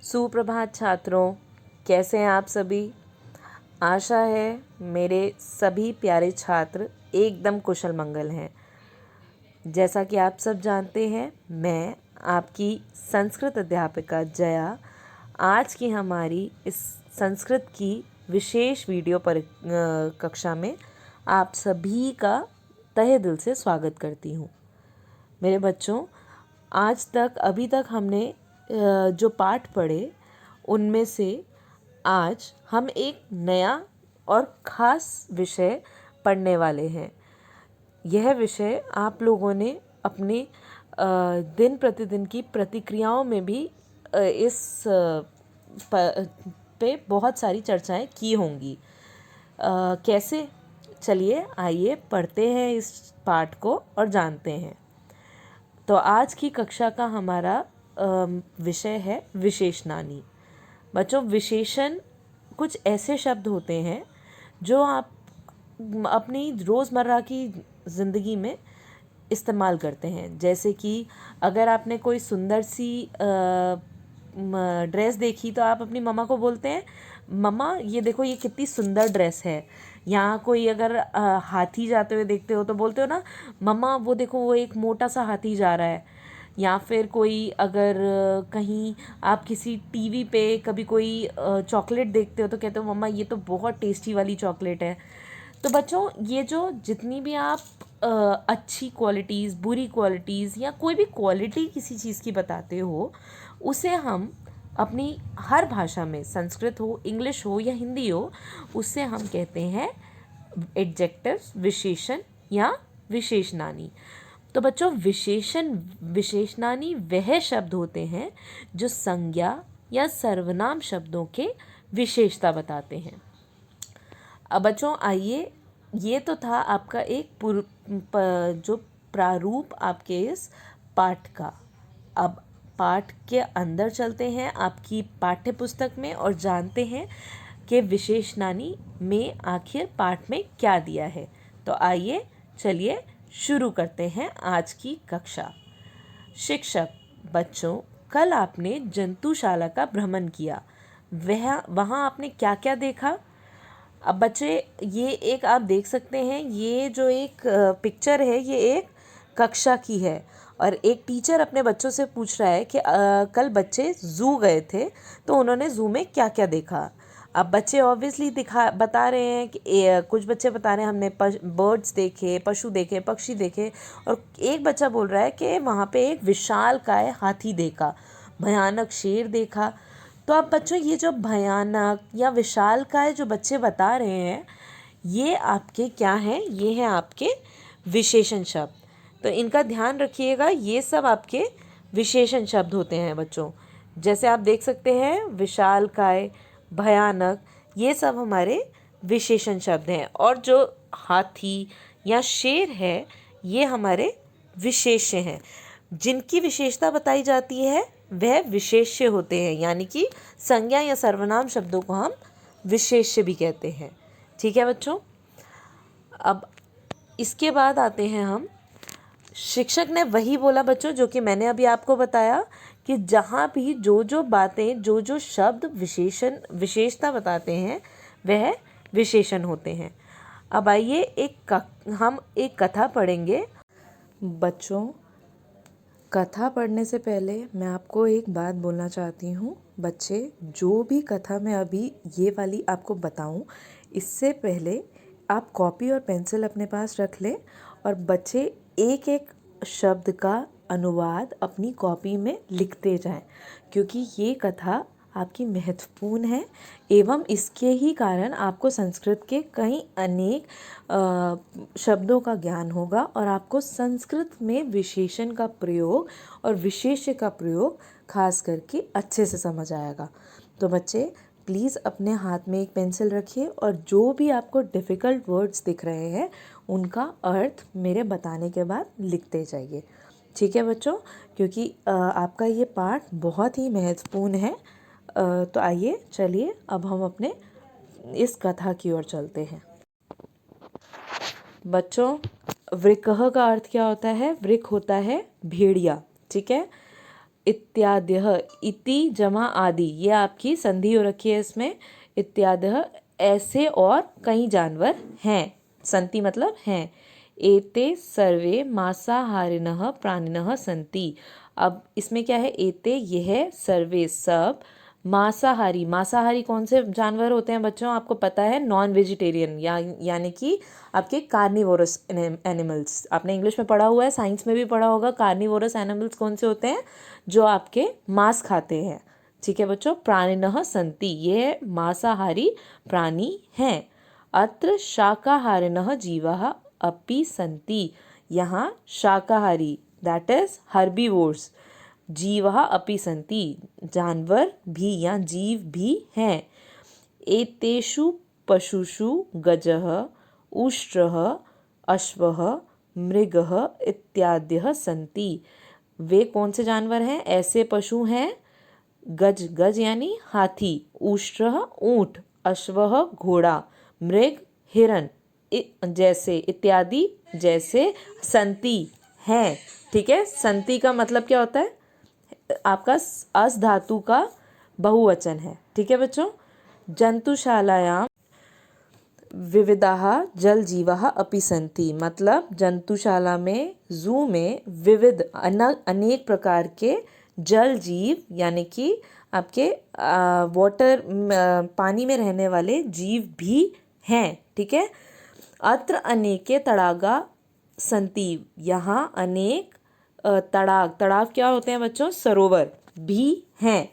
सुप्रभात छात्रों, कैसे हैं आप सभी। आशा है मेरे सभी प्यारे छात्र एकदम कुशल मंगल हैं। जैसा कि आप सब जानते हैं, मैं आपकी संस्कृत अध्यापिका जया आज की हमारी इस संस्कृत की विशेष वीडियो पर कक्षा में आप सभी का तहे दिल से स्वागत करती हूँ। मेरे बच्चों, आज तक अभी तक हमने जो पाठ पढ़े उनमें से आज हम एक नया और ख़ास विषय पढ़ने वाले हैं। यह विषय आप लोगों ने अपने दिन प्रतिदिन की प्रतिक्रियाओं में भी इस पे बहुत सारी चर्चाएं की होंगी। कैसे? चलिए आइए पढ़ते हैं इस पाठ को और जानते हैं। तो आज की कक्षा का हमारा विषय है विशेषणानी। बच्चों, विशेषण कुछ ऐसे शब्द होते हैं जो आप अपनी रोज़मर्रा की ज़िंदगी में इस्तेमाल करते हैं। जैसे कि अगर आपने कोई सुंदर सी ड्रेस देखी तो आप अपनी मम्मा को बोलते हैं, मम्मा ये देखो ये कितनी सुंदर ड्रेस है। यहाँ कोई अगर हाथी जाते हुए देखते हो तो बोलते हो ना, मम्मा वो देखो वो एक मोटा सा हाथी जा रहा है। या फिर कोई अगर कहीं आप किसी टीवी पे कभी कोई चॉकलेट देखते हो तो कहते हो, मम्मा ये तो बहुत टेस्टी वाली चॉकलेट है। तो बच्चों, ये जो जितनी भी आप अच्छी क्वालिटीज़, बुरी क्वालिटीज़ या कोई भी क्वालिटी किसी चीज़ की बताते हो, उसे हम अपनी हर भाषा में, संस्कृत हो, इंग्लिश हो या हिंदी हो, उससे हम कहते हैं एडजेक्टिव्स, विशेषण या विशेषणानी। तो बच्चों, विशेषणानी वह शब्द होते हैं जो संज्ञा या सर्वनाम शब्दों के विशेषता बताते हैं। अब बच्चों आइए, ये तो था आपका एक जो प्रारूप आपके इस पाठ का। अब पाठ के अंदर चलते हैं आपकी पाठ्य पुस्तक में और जानते हैं कि विशेषणानी में आखिर पाठ में क्या दिया है। तो आइए चलिए शुरू करते हैं आज की कक्षा। शिक्षक, बच्चों कल आपने जंतुशाला का भ्रमण किया, वहाँ आपने क्या क्या देखा। अब बच्चे, ये एक आप देख सकते हैं, ये जो एक पिक्चर है ये एक कक्षा की है और एक टीचर अपने बच्चों से पूछ रहा है कि कल बच्चे ज़ू गए थे तो उन्होंने ज़ू में क्या क्या देखा। अब बच्चे ऑब्वियसली बता रहे हैं कि कुछ बच्चे बता रहे हैं हमने बर्ड्स देखे, पशु देखे, पक्षी देखे, और एक बच्चा बोल रहा है कि वहाँ पे एक विशालकाय हाथी देखा, भयानक शेर देखा। तो अब बच्चों, ये जो भयानक या विशालकाय जो बच्चे बता रहे हैं, ये आपके क्या हैं? ये हैं आपके विशेषण शब्द। तो इनका ध्यान रखिएगा, ये सब आपके विशेषण शब्द होते हैं बच्चों। जैसे आप देख सकते हैं, विशालकाय, भयानक, ये सब हमारे विशेषण शब्द हैं। और जो हाथी या शेर है, ये हमारे विशेष्य हैं। जिनकी विशेषता बताई जाती है वह विशेष्य होते हैं, यानी कि संज्ञा या सर्वनाम शब्दों को हम विशेष्य भी कहते हैं। ठीक है बच्चों। अब इसके बाद आते हैं हम, शिक्षक ने वही बोला बच्चों जो कि मैंने अभी आपको बताया कि जहाँ भी जो जो बातें, जो जो शब्द विशेषता बताते हैं वह विशेषण होते हैं। अब आइए हम एक कथा पढ़ेंगे। बच्चों, कथा पढ़ने से पहले मैं आपको एक बात बोलना चाहती हूँ। बच्चे, जो भी कथा मैं अभी ये वाली आपको बताऊँ, इससे पहले आप कॉपी और पेंसिल अपने पास रख लें और बच्चे एक एक शब्द का अनुवाद अपनी कॉपी में लिखते जाएं, क्योंकि ये कथा आपकी महत्वपूर्ण है एवं इसके ही कारण आपको संस्कृत के कई अनेक शब्दों का ज्ञान होगा और आपको संस्कृत में विशेषण का प्रयोग और विशेष्य का प्रयोग खास करके अच्छे से समझ आएगा। तो बच्चे प्लीज़ अपने हाथ में एक पेंसिल रखिए और जो भी आपको डिफ़िकल्ट वर्ड्स दिख रहे हैं उनका अर्थ मेरे बताने के बाद लिखते जाइए। ठीक है बच्चों, क्योंकि आपका ये पाठ बहुत ही महत्वपूर्ण है। तो आइए चलिए अब हम अपने इस कथा की ओर चलते हैं। बच्चों, वृकः का अर्थ क्या होता है? वृक होता है भेड़िया। ठीक है। इत्याद्यः, इति जमा आदि, ये आपकी संधि हो रखी है इसमें। इत्याद्यः ऐसे और कई जानवर हैं, संति मतलब हैं। एते सर्वे मांसाहारिणः प्राणिनः सन्ति। अब इसमें क्या है, एते यह, सर्वे सब, मांसाहारी, मांसाहारी कौन से जानवर होते हैं बच्चों, आपको पता है, नॉन वेजिटेरियन यानी कि आपके कार्निवोरस एनिमल्स। आपने इंग्लिश में पढ़ा हुआ है, साइंस में भी पढ़ा होगा। कार्निवोरस एनिमल्स कौन से होते हैं, जो आपके मांस खाते हैं। ठीक है बच्चों, प्राणिनः सन्ति, ये मांसाहारी प्राणी हैं। अत्र शाकाहारिणः जीवाः अपि सन्ति, यहाँ शाकाहारी दैट इज हर्बीवोर्स, जीवः अपि सन्ति, जानवर भी या जीव भी हैं। एतेषु पशुषु गजः, उष्ट्रः, अश्वः, मृगः इत्याद्यः सन्ति। वे कौन से जानवर हैं, ऐसे पशु हैं, गज, गज यानी हाथी, उष्ट्रः ऊंट, अश्वः घोड़ा, मृग हिरन, जैसे, इत्यादि जैसे, संति हैं। ठीक है, संति का मतलब क्या होता है, आपका अस धातु का बहुवचन है। ठीक है बच्चों। जंतुशालायां विविधाः जल जीवाः अपि सन्ति, मतलब जंतुशाला में, जू में विविध अनेक प्रकार के जल जीव यानी कि आपके वाटर पानी में रहने वाले जीव भी हैं। ठीक है। अत्र अनेके तड़ागा सन्ति, यहाँ अनेक तड़ाग, तड़ाग क्या होते हैं बच्चों, सरोवर भी हैं।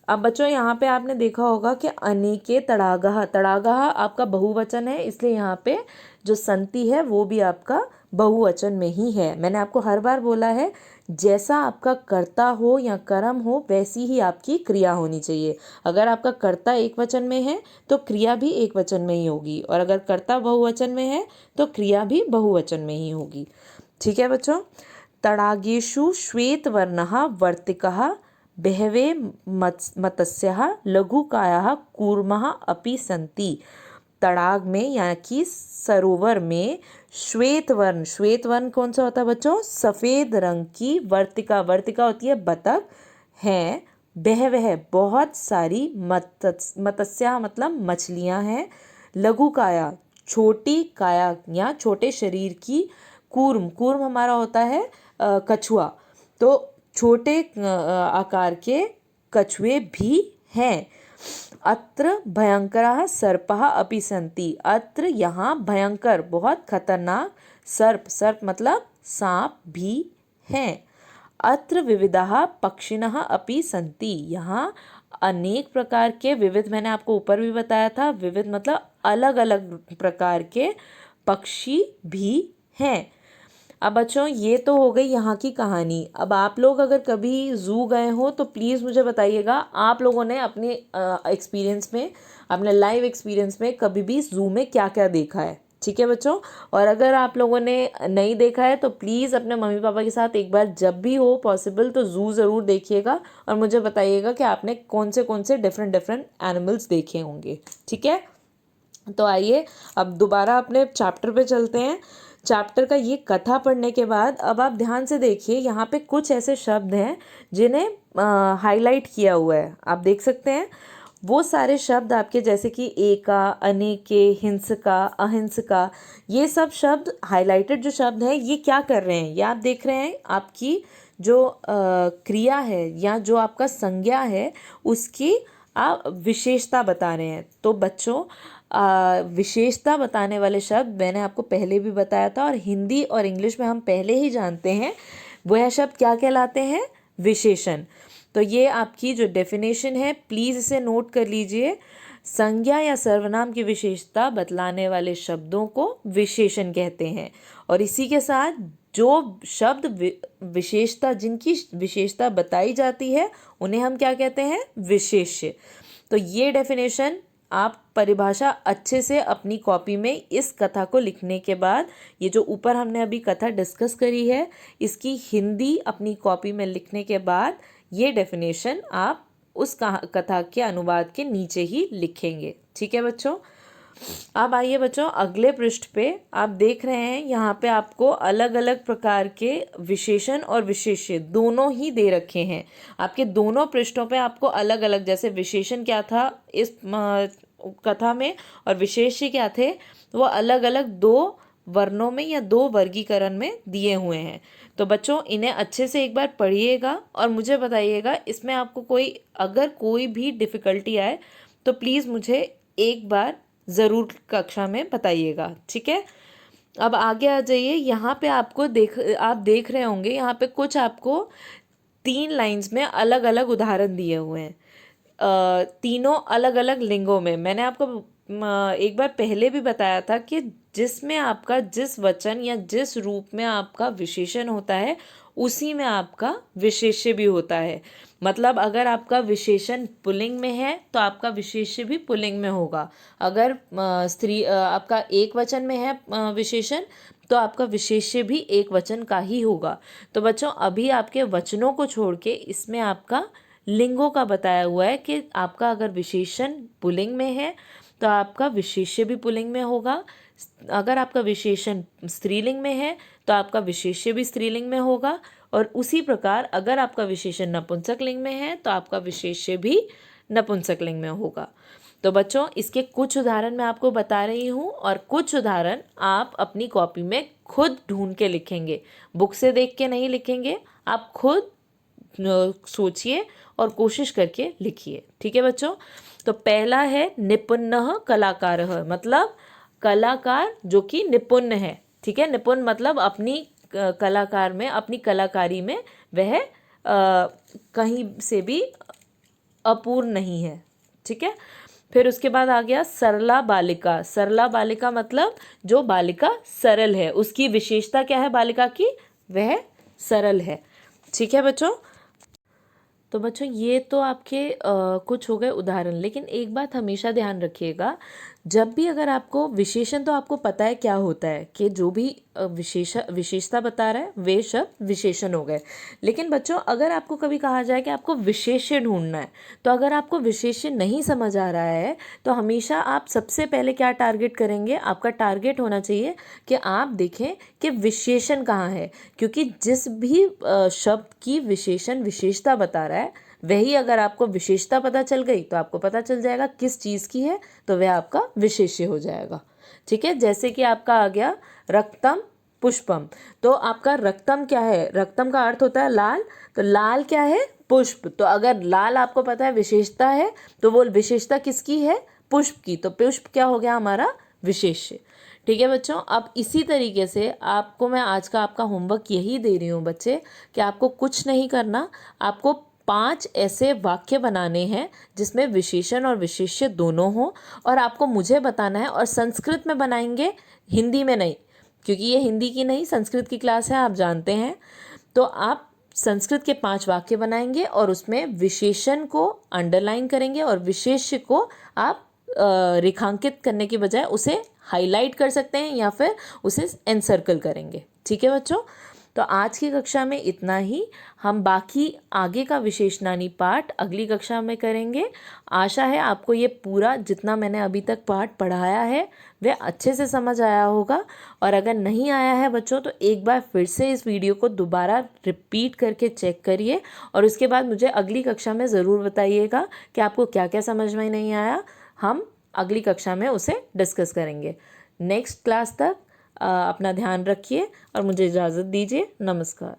अब बच्चों यहाँ पे आपने देखा होगा कि अनेके तड़ागः, तड़ागः आपका बहुवचन है, इसलिए यहाँ पे जो संति है वो भी आपका बहुवचन में ही है। मैंने आपको हर बार बोला है, जैसा आपका कर्ता हो या कर्म हो वैसी ही आपकी क्रिया होनी चाहिए। अगर आपका कर्ता एक वचन में है तो क्रिया भी एक वचन में ही होगी, और अगर कर्ता बहुवचन में है तो क्रिया भी बहुवचन में ही होगी। ठीक है बच्चों। तड़ागेषु श्वेतवर्णः वर्तिकः बहवे मत्स्याः लघुकायाः कूर्मः अपि सन्ति। तड़ाग में यानी कि सरोवर में श्वेत वर्ण, श्वेत वर्ण कौन सा होता है बच्चों, सफ़ेद रंग की वर्तिका, वर्तिका होती है बतख, हैं, बहवह बहुत सारी, मत्स्या मतलब मछलियां हैं, लघु काया छोटी काया या छोटे शरीर की, कूर्म, कूर्म हमारा होता है कछुआ, तो छोटे आकार के कछुए भी हैं। अत्र भयंकरः सर्पः अपि सन्ति, अत्र यहाँ भयंकर बहुत खतरनाक सर्प, सर्प मतलब सांप भी हैं। अत्र विविधाः पक्षिणः अपि सन्ति, यहाँ अनेक प्रकार के, विविध मैंने आपको ऊपर भी बताया था, विविध मतलब अलग अलग प्रकार के पक्षी भी हैं। अब बच्चों ये तो हो गई यहाँ की कहानी। अब आप लोग अगर कभी ज़ू गए हो तो प्लीज़ मुझे बताइएगा, आप लोगों ने अपने एक्सपीरियंस में, अपने लाइव एक्सपीरियंस में कभी भी ज़ू में क्या क्या देखा है। ठीक है बच्चों। और अगर आप लोगों ने नहीं देखा है तो प्लीज़ अपने मम्मी पापा के साथ एक बार जब भी हो पॉसिबल तो ज़ू ज़रूर देखिएगा, और मुझे बताइएगा कि आपने कौन से डिफरेंट एनिमल्स देखे होंगे। ठीक है। तो आइए अब दोबारा अपने चैप्टर पे चलते हैं। चैप्टर का ये कथा पढ़ने के बाद अब आप ध्यान से देखिए, यहाँ पे कुछ ऐसे शब्द हैं जिन्हें हाईलाइट किया हुआ है, आप देख सकते हैं। वो सारे शब्द आपके जैसे कि एका, अनेके, हिंसका, अहिंसका, ये सब शब्द हाईलाइटेड जो शब्द हैं ये क्या कर रहे हैं, ये आप देख रहे हैं, आपकी जो क्रिया है या जो आपका संज्ञा है उसकी आप विशेषता बता रहे हैं। तो बच्चों विशेषता बताने वाले शब्द मैंने आपको पहले भी बताया था, और हिंदी और इंग्लिश में हम पहले ही जानते हैं वह शब्द क्या कहलाते हैं, विशेषण। तो ये आपकी जो डेफिनेशन है प्लीज़ इसे नोट कर लीजिए। संज्ञा या सर्वनाम की विशेषता बतलाने वाले शब्दों को विशेषण कहते हैं, और इसी के साथ जो शब्द विशेषता, जिनकी विशेषता बताई जाती है उन्हें हम क्या कहते हैं, विशेष्य। तो ये डेफिनेशन आप परिभाषा अच्छे से अपनी कॉपी में इस कथा को लिखने के बाद, ये जो ऊपर हमने अभी कथा डिस्कस करी है इसकी हिंदी अपनी कॉपी में लिखने के बाद ये डेफिनेशन आप उस कथा के अनुवाद के नीचे ही लिखेंगे। ठीक है बच्चों। अब आइए बच्चों अगले पृष्ठ पे, आप देख रहे हैं यहाँ पे आपको अलग अलग प्रकार के विशेषण और विशेष्य दोनों ही दे रखे हैं। आपके दोनों पृष्ठों पे आपको अलग अलग, जैसे विशेषण क्या था इस कथा में और विशेष्य क्या थे, वो अलग अलग दो वर्णों में या दो वर्गीकरण में दिए हुए हैं। तो बच्चों इन्हें अच्छे से एक बार पढ़िएगा और मुझे बताइएगा इसमें आपको अगर कोई भी डिफ़िकल्टी आए तो प्लीज़ मुझे एक बार ज़रूर कक्षा में बताइएगा, ठीक है। अब आगे आ जाइए, यहाँ पे आप देख रहे होंगे यहाँ पे कुछ आपको 3 लाइंस में अलग अलग उदाहरण दिए हुए हैं, तीनों अलग अलग लिंगों में। मैंने आपको एक बार पहले भी बताया था कि जिसमें आपका जिस वचन या जिस रूप में आपका विशेषण होता है उसी में आपका विशेष्य भी होता है। मतलब अगर आपका विशेषण पुल्लिंग में है तो आपका विशेष्य भी पुल्लिंग में होगा। अगर आपका एक वचन में है विशेषण तो आपका विशेष्य भी एक वचन का ही होगा। तो बच्चों अभी आपके वचनों को छोड़ के इसमें आपका लिंगों का बताया हुआ है कि आपका अगर विशेषण पुल्लिंग में है तो आपका विशेष्य भी पुल्लिंग में होगा। अगर आपका विशेषण स्त्रीलिंग में है तो आपका विशेष्य भी स्त्रीलिंग में होगा। और उसी प्रकार अगर आपका विशेषण नपुंसक लिंग में है तो आपका विशेष्य भी नपुंसक लिंग में होगा। तो बच्चों इसके कुछ उदाहरण मैं आपको बता रही हूँ और कुछ उदाहरण आप अपनी कॉपी में खुद ढूंढ के लिखेंगे, बुक से देख के नहीं लिखेंगे। आप खुद सोचिए और कोशिश करके लिखिए, ठीक है बच्चों। तो पहला है निपुणः कलाकारः, मतलब कलाकार जो कि निपुण है, ठीक है। निपुण मतलब अपनी कलाकार में, अपनी कलाकारी में वह कहीं से भी अपूर्ण नहीं है, ठीक है। फिर उसके बाद आ गया सरला बालिका। सरला बालिका मतलब जो बालिका सरल है, उसकी विशेषता क्या है बालिका की, वह सरल है, ठीक है बच्चों। तो बच्चों ये तो आपके कुछ हो गए उदाहरण, लेकिन एक बात हमेशा ध्यान रखिएगा, जब भी अगर आपको विशेषण, तो आपको पता है क्या होता है कि जो भी विशेषता बता रहा है वे शब्द विशेषण हो गए। लेकिन बच्चों अगर आपको कभी कहा जाए कि आपको विशेष्य ढूंढना है, तो अगर आपको विशेष्य नहीं समझ आ रहा है तो हमेशा आप सबसे पहले क्या टारगेट करेंगे, आपका टारगेट होना चाहिए कि आप देखें कि विशेषण कहाँ है। क्योंकि जिस भी शब्द की विशेषण विशेषता बता रहा है वही अगर आपको विशेषता पता चल गई तो आपको पता चल जाएगा किस चीज़ की है, तो वह आपका विशेष्य हो जाएगा, ठीक है। जैसे कि आपका आ गया रक्तम पुष्पम, तो आपका रक्तम क्या है, रक्तम का अर्थ होता है लाल, तो लाल क्या है, पुष्प। तो अगर लाल आपको पता है विशेषता है तो वो विशेषता किसकी है, पुष्प की, तो पुष्प क्या हो गया हमारा विशेष्य, ठीक है बच्चों। अब इसी तरीके से आपको मैं आज का आपका होमवर्क यही दे रही हूँ बच्चे कि आपको कुछ नहीं करना, आपको 5 ऐसे वाक्य बनाने हैं जिसमें विशेषण और विशेष्य दोनों हो, और आपको मुझे बताना है। और संस्कृत में बनाएंगे, हिंदी में नहीं, क्योंकि ये हिंदी की नहीं संस्कृत की क्लास है, आप जानते हैं। तो आप संस्कृत के 5 वाक्य बनाएंगे और उसमें विशेषण को अंडरलाइन करेंगे और विशेष्य को आप रेखांकित करने की बजाय उसे हाईलाइट कर सकते हैं या फिर उसे एनसर्कल करेंगे, ठीक है बच्चों। तो आज की कक्षा में इतना ही, हम बाकी आगे का विशेषणानी पाठ अगली कक्षा में करेंगे। आशा है आपको ये पूरा जितना मैंने अभी तक पाठ पढ़ाया है वह अच्छे से समझ आया होगा। और अगर नहीं आया है बच्चों तो एक बार फिर से इस वीडियो को दोबारा रिपीट करके चेक करिए और उसके बाद मुझे अगली कक्षा में ज़रूर बताइएगा कि आपको क्या क्या समझ में नहीं आया। हम अगली कक्षा में उसे डिस्कस करेंगे। नेक्स्ट क्लास तक अपना ध्यान रखिए और मुझे इजाज़त दीजिए। नमस्कार।